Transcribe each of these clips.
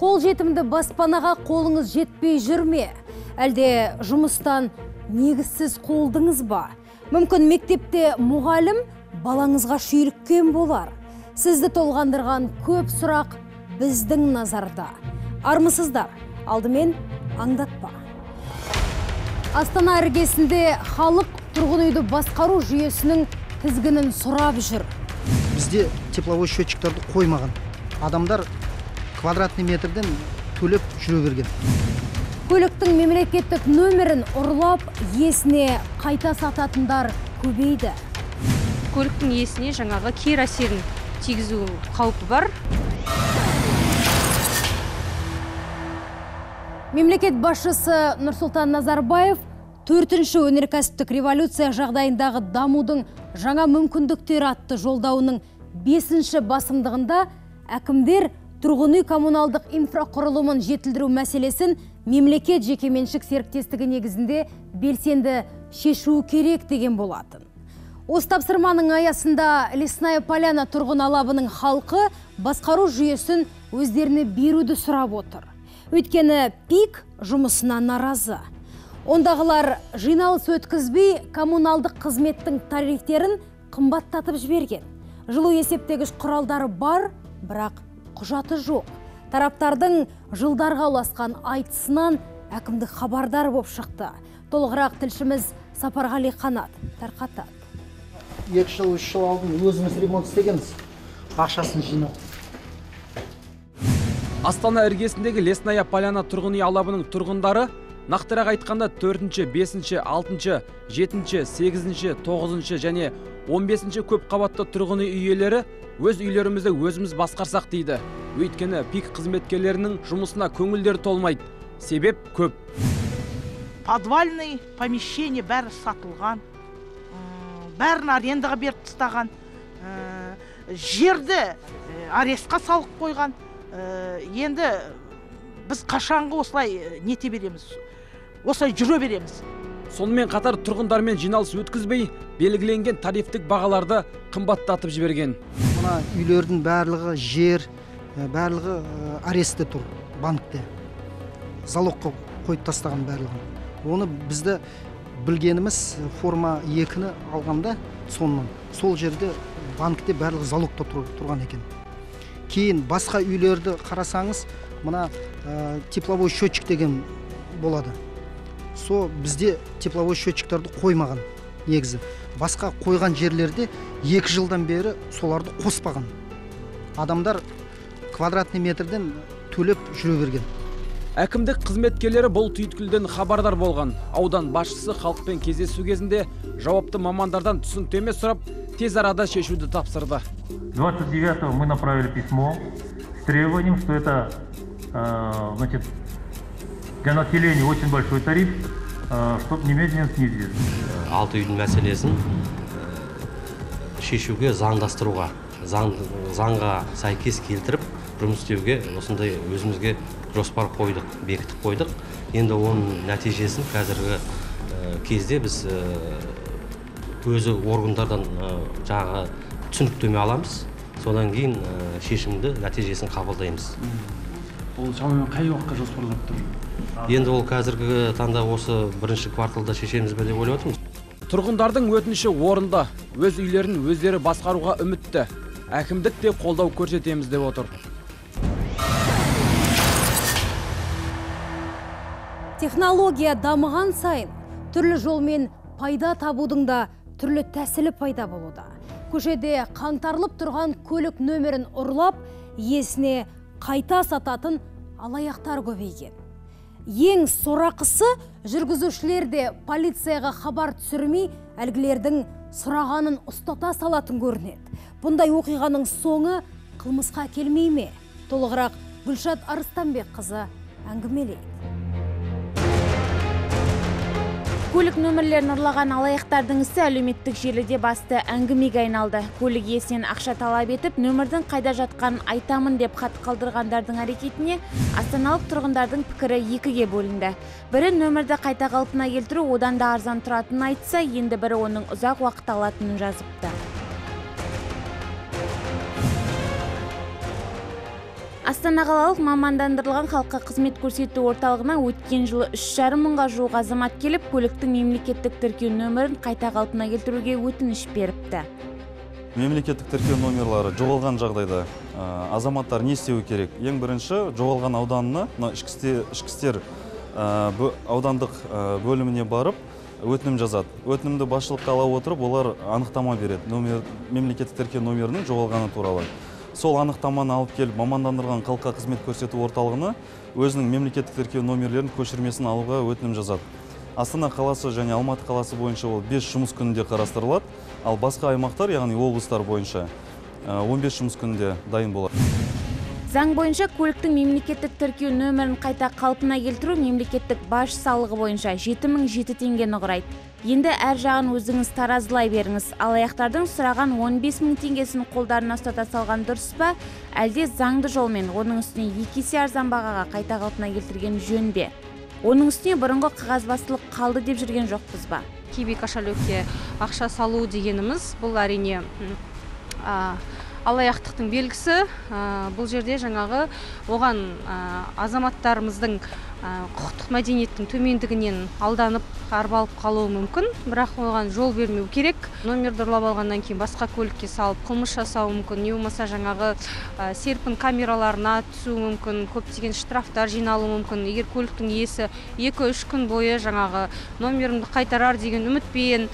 Қол жетімді баспанаға қолыңыз жетпей жүр ме? Әлде жұмыстан негізсіз қолдыңыз ба? Мүмкін мектепте мұғалім балаңызға шүйліккен болар. Сізді толғандырған көп сұрақ біздің назарда. Армысыздар, алдымен аңдатпа. Астана іргесінде халық тұрғын үйді басқару жүйесінің тізгінін сұрап жүр. Бізде тепловой счетчиктарды қоймаған. Адамдар квадратный метрден төлеп жүре берген. Көліктің мемлекеттік нөмірін ұрлап, иесіне қайта сататындар көбейді. Көліктің иесіне жаңағы кері әсерін тигізу қаупі бар. Мемлекет басшысы Нұрсұлтан Назарбаев 4-ші өнеркәсіптік революция жағдайындағы дамудың жаңа мүмкіндіктері атты жолдауының 5-ші басымдығында әкімдер тұрғын үй коммуналдық инфрақұрылымын жетілдіру мәселесін мемлекет жекеменшік серіктестігі негізінде белсенді шешу керек деген болатын. Осы тапсырманың аясында Лесная Поляна тұрғын алабының халқы басқару жүйесін өздеріне беруді сұрап отыр. Өйткені ПИК жұмысына наразы. Ондағылар жиналыс өткізбей коммуналдық қызметтің тарифтерін қымбаттатып жіберген. Жылу есептегіш құралдары бар, бірақ құжаты жоқ. Тараптардың жылдарға ұласқан айтысынан әкімдік хабардар боп шықты. Толығырақ тілшіміз Сапарғали Қанат тарқатады. 2 жыл, 3 жыл алдын өзіміз ремонт істегенбіз. Ақшасын жинап. Астана іргесіндегі Лесная Поляна тұрғын үй алабының тұрғындары нақтырақ айтқанда 4-ші, 5-ші, 6-ші, 7-ші, 8-ші, 9-ші және 15-ші көп қабатты тұрғын үй иелері өз үйлерімізді өзіміз басқарсақ дейді. Өйткені ПИК қызметкерлерінің жұмысына көңілдері толмайды. Себеп көп. Подвальный помещение бәрі сатылған, бәрін арендаға беріп тастаған, жерді арестқа салып қойған. Енді біз қашанғы осылай нете береміз, осылай жүре береміз. Сонымен қатар тұрғындармен жиналыс өткізбей, белгіленген тарифтік бағаларды қымбаттатып жіберген. Мына үйлердің барлығы жер, барлығы аресте тұр, банкте. Залогқа қойып тастаған барлығы. Оны бізді білгеніміз форма 2-ні алғанда сонынан. Сол жерде банкте барлығы залогта тұрған екен. Кейін басқа үйлерді қарасаңыз, мына тепловой счетчик деген болады. Со бізде тепловой счетчиктарды қоймаған негізі. Басқа қойған жерлерде 2 жылдан бері соларды қоспаған. Адамдар квадратный метрден төлеп жүре берген. Әкімдік қызметкерлері бұл түйткілден хабардар болған. Аудан басшысы халықпен кездесу кезінде жауапты мамандардан түсініктеме сұрап, тез арада шешуді тапсырды. 29-го мы направили письмо с требованием, что это для населения очень большой тариф, чтобы немедленно снизили. Алты үйдің мәселесін шешуге заңдастыруға, заңға сәйкес келтіріп, жұмыс істеуге осындай өзімізге жоспар қойдық, бекітіп қойдық. Енді оның нәтижесін қазіргі кезде біз өзі органдардан жаңағы түсініктеме аламыз. Содан кейін шешімді нәтижесін қабылдаймыз. Ол шамамен қай уақытқа жоспарлап тұр? Енді ол қазіргі таңда осы 1-ші кварталда шешеміз бе деп ойлап отырмыз. Тұрғындардың өтініші орында, өз үйлерін өздері басқаруға үмітті. Әкімдік те қолдау көрсетеміз деп отыр. Технология дамыған сайын түрлі жолмен пайда табудың да түрлі тәсілі пайда болуда. Көшеде қаңтарылып тұрған көлік нөмірін ұрлап, иесіне қайта сататын алаяқтар көбейген. Ең сорақысы жүргізушілерде полицияға хабар түсірмей, әлгілердің сұрағанын ұстата салатын көрінеді. Бұндай оқиғаның соңы қылмысқа келмей ме? Толығырақ Гүлшат Арыстанбек қызы әңгімелейді. Көлік нөмірлерін ұрлаған алаяқтардың ісі әлеуметтік желіде басты әңгімеге айналды. Көлік иесінен ақша талап етіп, нөмірдің қайда жатқанын айтамын деп хат қалдырғандардың әрекетіне астаналық тұрғындардың пікірі екіге бөлінді. Бірі нөмірді қайта қалпына келтіру одан да арзан тұратынын айтса, енді бірі оның ұзақ уақыт алатынын жазыпты. Астана қалалық мамандандырылған халыққа қызмет көрсету орталығына өткен жылы 3,5 мыңға жуық азамат келіп, көліктің мемлекеттік тіркеу нөмірін қайта қалпына келтіруге өтініш беріпті. Мемлекеттік тіркеу номерлары жоғалған жағдайда азаматтар не істеуі керек? Ең бірінші, жоғалған ауданына, ішкі істер аудандық бөліміне барып, өтінім жазады. Өтінімді басшылыққа ала отырып, олар анықтама береді. Мемлекеттік тіркеу номерінің жоғалғаны туралы. Сол анықтаманы алып келіп, мамандандырылған халыққа қызмет көрсету орталығына өзінің мемлекеттік тіркеу номерлерін көшірмесін алуға өтінім жазады. Астана қаласы және Алматы қаласы бойынша ол 5 жұмыс күнінде қарастырылады, ал басқа аймақтар, яғни облыстар бойынша 15 жұмыс күнінде дайын болады. Заң бойынша көліктің мемлекеттік тіркеу нөмірін қайта қалпына келтіру мемлекеттік баж салығы бойынша 7.007 теңгені құрайды. Енді әр жағын өзіңіз таразылай беріңіз. Алаяқтардың сұраған 15.000 теңгесін қолдарына ұстата салған дұрыс па, әлде заңды жолмен оның үстіне 2 есе арзан бағаға қайта қалпына келтірген жөн бе? Оның үстіне бұрынғы қағазбастылық қалды деп жүрген жоқпыз ба? Киви кошелекке ақша салу дегеніміз бұл әрине алаяқтықтың белгісі. Бұл жерде жаңағы оған азаматтарымыздың құқықтық мәдениеттің төмендігінен алданып арбалып қалуы мүмкін, бірақ оған жол бермеу керек. Номерді ұрлап алғаннан кейін басқа көлікке салып қылмыс жасауы мүмкін, не болмаса жаңағы серпін камераларына түсуі мүмкін, көптеген штрафтар жиналуы мүмкін. Егер көліктің иесі 2-3 күн бойы жаңағы номерімді қайтарар деген үмітпен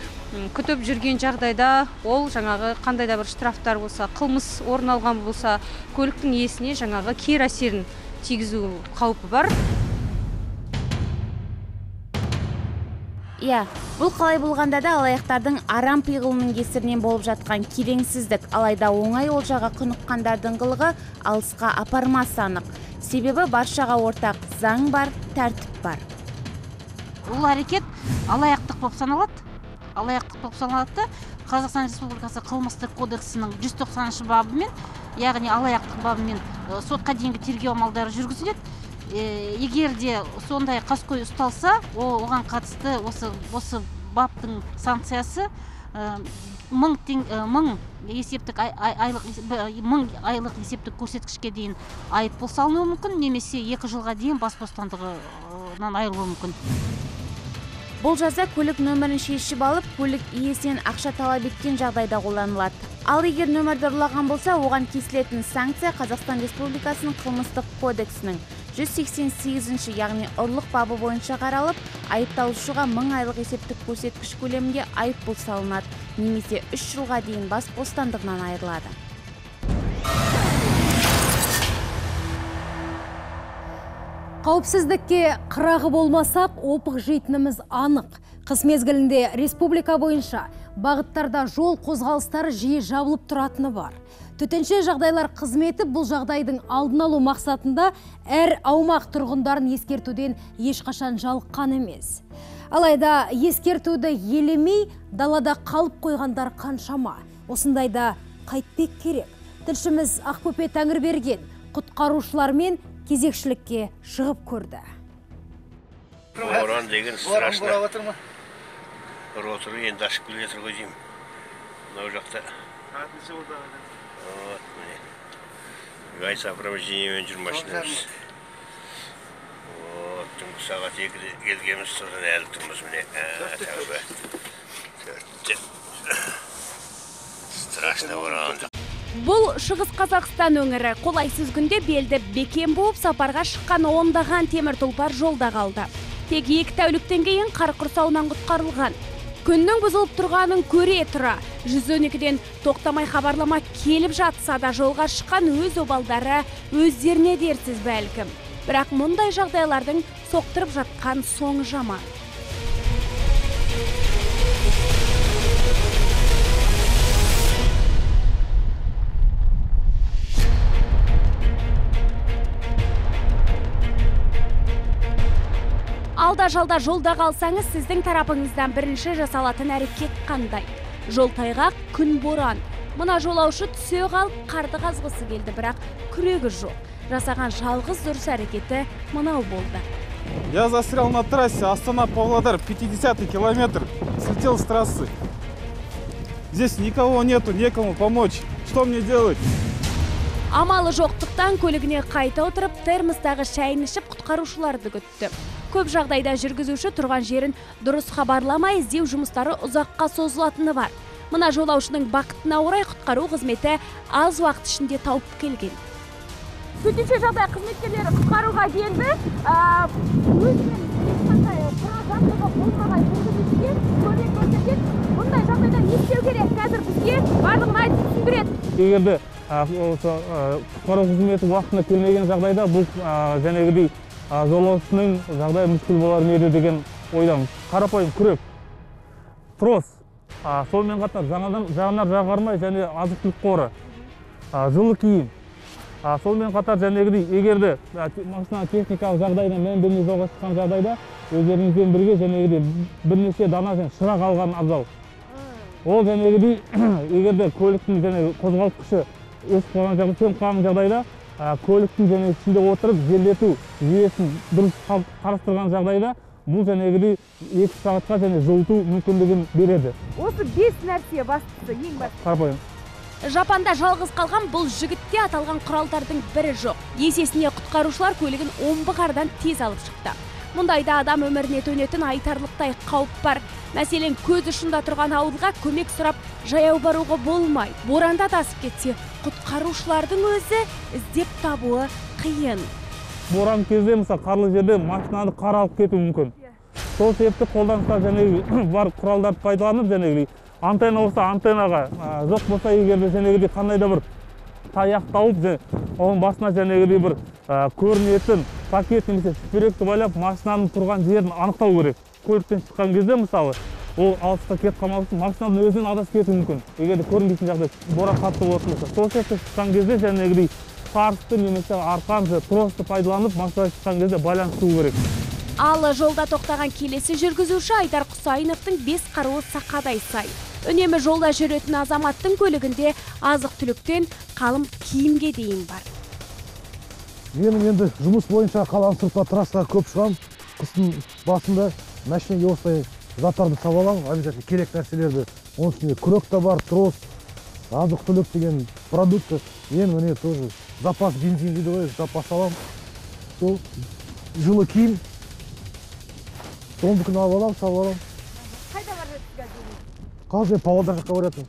күтіп жүрген жағдайда, ол жаңағы қандай да бір штрафтар болса, қылмыс орын алған болса, көліктің иесіне жаңағы кері әсерін тигізу қаупі бар. Бұл қалай болғанда да алаяқтардың арам пиғылының кесірінен болып жатқан кереңсіздік, алайда оңай олжаға құныққандардың қылығы алысқа апармасы анық. Себебі баршаға ортақ заң бар, тәртіп бар. Бұл әрекет алаяқтық болып саналады. Қазақстан Республикасы қылмыстық кодексінің 190 бабымен, яғни алаяқтық бабымен сотқа дейінгі тергеу амалдары жүргізіледі. Егер де сондай қаскөй ұсталса, оған қатысты осы баптың санкциясы 1000 айлық есептік көрсеткішке дейін айыппұл салынуы мүмкін, немесе 2 жылға дейін бас бостандығынан айырылуы мүмкін. Бұл жаза көлік нөмірін шешіп алып, көлік иесінен ақша талап еткен жағдайда қолданылады. Ал егер нөмірді ұрлаған болса, оған кесілетін санкция Қазақстан Республикасының қылмыстық кодексінің 188, яғни ұрлық бабы бойынша қаралып, айыпталушыға 1000 айлық есептік көрсеткіш көлемінде айыппұл салынады, немесе 3 жылға дейін бас бостандығынан айырылады. Қауіпсіздікке қырағы болмасақ, опық жейтініміз анық. Қыс мезгілінде республика бойынша бағыттарда жол қозғалыстары жиі жабылып тұратыны бар. Төтенше жағдайлар қызметі бұл жағдайдың алдын алу мақсатында әр аумақ тұрғындарын ескертуден ешқашан жалыққан емес. Алайда ескертуді елемей, далада қалып қойғандар қаншама. Осындайда қайтпек керек. Тілшіміз Ақбөпе Тәңірберген құтқарушылармен кезекшілікке шығып көрді. Боран деген страшно. Роторы енді ашып келе жатыр ғой деймін. Мынау жақта. Вот, міне. Гай сопровождениемен жүр машинамыз. Вот, түнгі сағат 2-де келгеніміз содан әлі тұрмыз міне. Тәубе. Страшно боран. Бұл Шығыс Қазақстан өңірі. Қолайсыз күнде белді бекем буып сапарға шыққан ондаған темір тұлпар жолда қалды. Тек 2 тәуліктен кейін қар құрсауынан құтқарылған. Күннің бұзылып тұрғанын көре тұра, 112-ден тоқтамай хабарлама келіп жатса да жолға шыққан өз обалдары өздеріне дерсіз бәлкім. Бірақ мұндай жағдайлардың соқтырып жатқан соң жаман. Алда-жалда жолда қалсаңыз, сіздің тарапыңыздан бірінші жасалатын әрекет қандай? Жол тайғақ, күн боран. Мына жолаушы түсе қалып, қарды қазғысы келді, бірақ күрегі жоқ. Жасаған жалғыз дұрыс әрекеті мынау болды. Я застрял на трассе Астана-Павлодар, 50-й километр. Слетел с трассы. Здесь никого нету, некому помочь. Что мне делать? Амалы жоқтықтан көлігіне қайта отырып, термостағы шайын ішіп құтқарушыларды күтті. Көп жағдайда жүргізуші тұрған жерін дұрыс хабарламай, іздеу жұмыстары ұзаққа созылатыны бар. Мына жолаушының бақытына орай құтқару қызметі аз уақыт ішінде тауып келген. Төтенше жағдай қызметкерлері құтқаруға келді. Өзімен ешқандай жағдайға болмаған жүргізушіге көмек көрсеткен. Бұндай жағдайда не істеу керек? Қазір бізге барлығын айтып түсіндіреді. Егерде құтқару қызметі уақытына келмеген жағдайда бұл жәнегідей жолаушының жағдайы мүшкіл болар ма еді деген ойдамыз. Қарапайым күрек, трос, сонымен қатар жанар жағармай және азық-түлік қоры, жылы киім. Сонымен қатар жәнегідей егерде машина техникалық жағдайына мән бермей жолға шыққан жағдайда өздеріңізбен бірге жәнегідей бірнеше дана шырақ алған абзал. Ол жәнегідей егерде көліктің қозғалтқышы өсіп қалған жағдайда көліктің ішінде отырып желдету жүйесін дұрыс қарастырған жағдайда бұл жәнегідей 2 сағатқа жылыту мүмкіндігін береді. Осы 5 нәрсе бастысы, ең бастысы. Қарапайым. Жапанда жалғыз қалған бұл жігітте аталған құралдардың бірі жоқ. Есесіне құтқарушылар көлігін омбы қардан тез алып шықты. Мұндайда адам өміріне төнетін айтарлықтай қауіп бар. Мәселен, көз ұшында тұрған ауылға көмек сұрап жаяу баруға болмай. Боранда тасып кетсе, құтқарушылардың өзі іздеп табуы қиын. Боран кезде, мысалы, қарлы жерде машинаны қар алып кетуі мүмкін. Сол себепті қолданыстағы бар құралдарды пайдаланып, антенна болса антеннаға, жоқ болса егерде қандай да бір таяқ тауып, оның басына бір көрінетін пакет немесе шүперекті байлап, машинаның тұрған жерін анықтау керек. Көліктен шыққан кезде, мысалы, ол алысқа кетіп қалмау үшін машинаның өзінен адасып кетуі мүмкін. Егерде көрінбейтін жағдай боран қатты болатын болса, сол себепті шыққан кезде фарсты немесе арқан, тросты пайдаланып, машинаға шыққан кезде байланыстыру керек. Ал жолда тоқтаған келесі жүргізуші Айдар Құсайыновтың 5 қаруы сақадай сай. Үнемі жолда жүретін азаматтың көлігінде азық-түліктен қалым киімге дейін бар. Менің енді жұмыс бойынша қаланың сыртқа трассаға көп шығам. Қыстың басында машинаға осылай заттарды сап аламын, обязательно керек нәрселерді. Оның ішінде күрек те бар, трос, азық-түлік деген продукты. Мен міне тоже запас бензин дейді ғой, запас аламын. Сол жылы киім. Соңғы күні алып аламын, сап аламын. Қайда бар еді? Қазір Павлодар жаққа баратын.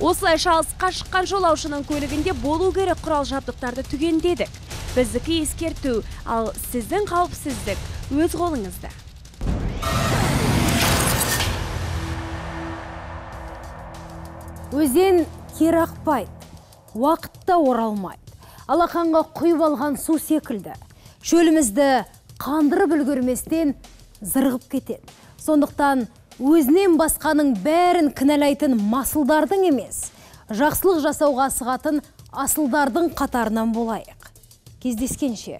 Осылайша алысқа шыққан жолаушының көлігінде болу керек құрал жабдықтарды түгендедік. Біздікі ескерту, ал сіздің қауіпсіздік өз қолыңызда. Өзен кері ақпайды, уақытта оралмайды. Алақанға құйып алған су секілді. Шөлімізді қандырып үлгерместен зырғып кетеді. Сондықтан өзінен басқаның бәрін кінәлайтын масылдардың емес, жақсылық жасауға асығатын асылдардың қатарынан болайық. Кездескенше.